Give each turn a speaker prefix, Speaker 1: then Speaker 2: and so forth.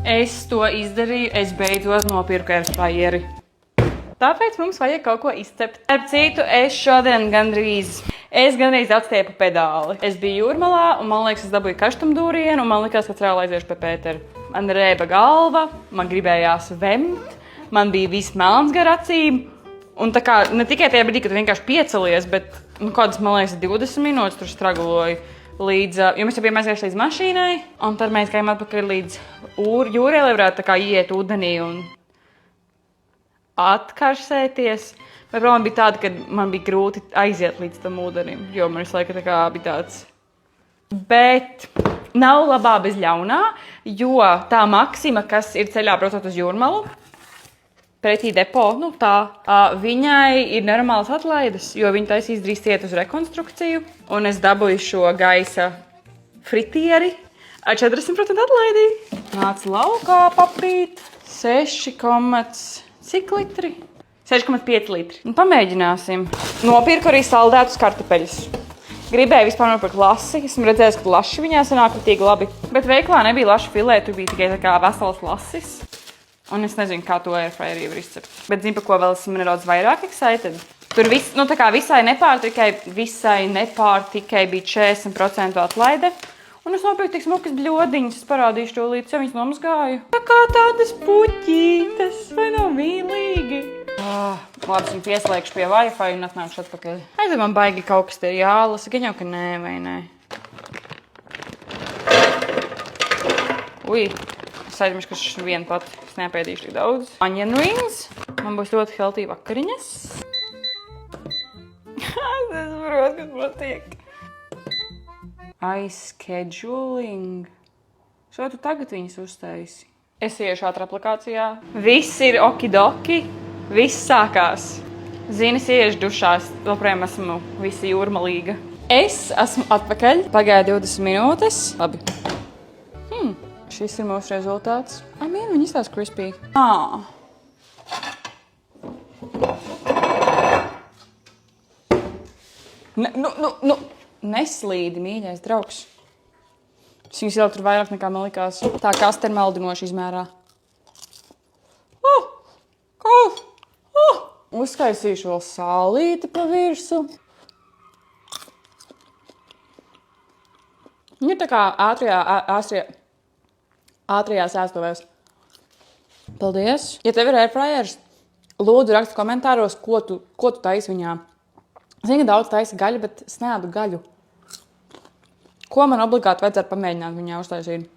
Speaker 1: Es to izdarīju, es beidzot nopirku airfryeri. Tāpēc mums vajag kaut ko izcept. Ar citu, es gandrīz atstiepu pedāli. Es biju Jūrmalā, un man liekas, es dabūju kaštumdūrienu, un man likās, ka cēlā aiziešu pie Pētera. Man rēba galva, man gribējās vemt, man bija viss melns gar acīm. Un tā kā ne tikai tajā brīdī, kad tu vienkārši piecelies, bet kādas, man liekas, 20 minūtes tur stragloju. Līdz, jo mēs jau bijām aizgājuši līdz mašīnai, un tad mēs gājām atpakaļ līdz jūrē, lai varētu tā kā iet ūdenī un atkarsēties. Bet problēma bija tāda, ka man bija grūti aiziet līdz tam ūdenim, jo man visu laiku tā kā bija tāds. Bet nav labā bez ļaunā, jo tā Maksima, kas ir ceļā braucot uz Jūrmalu, pretī depo, viņai ir nenormālas atlaides, jo viņa taisīs drīz iet uz rekonstrukciju, un es dabūju šo gaisa fritieri ar 40% atlaidī. Nāc laukā papīt 6, cik litri? 6,5 litri. Un pamēģināsim. Nopirku arī saldētus kartupeļus. Gribēju vispār nopirkt lasi, esmu redzējis, ka laši viņā sanāk ritīgi labi, bet veiklā nebija laši filē, tur bija tikai tā kā vesels lasis. Un es nezinu, kā to airfryerī var izcept. Bet zinu, par ko vēl esmu nedaudz vairāk excited. Tur tā kā visai nepārtikai bija 40% atlaide. Un es nopirku tik smukas bļodiņas, es parādīšu to līdz, ja viņas nomazgāju. Tā kā tādas puķītes, vai nav mīlīgi? Labi, es viņu pieslēgšu pie Wi-Fi un atnākšu atpakaļ. Aizvien man baigi kaut kas te ir jālasa, gan jau, ka nē, vai nē. Ui. Es aizmiršu, ka šis vien pat. Es neapēdīšu tik daudz. Onion rings. Man būs ļoti healthy vakariņas. Es saprotu, kas notiek. Scheduling. Šo tu tagad viņas uztaisi? Es iešu ātrā aplikācijā. Viss ir okidoki. Viss sākās. Zini, es iešu dušās. Joprojām esmu visa jūrmalīga. Es esmu atpakaļ. Pagāja 20 minūtes. Labi. Šis ir mūsu rezultāts. Viņi izstās crispy. Neslīdi, mīļais draugs. Es viņus ieliku tur vairāk nekā man likās. Tā kaste ir maldinoši izmērā. Uzkaisīšu vēl sālīti pa virsu. Viņa tā kā ātrajās ēstuvēs. Paldies! Ja tev ir airfryers, lūdzu raksti komentāros, ko tu taisi viņā. Zini, ka daudz taisa gaļu, bet es neēdu gaļu. Ko man obligāti vajadzētu pamēģināt viņā uztaisīt?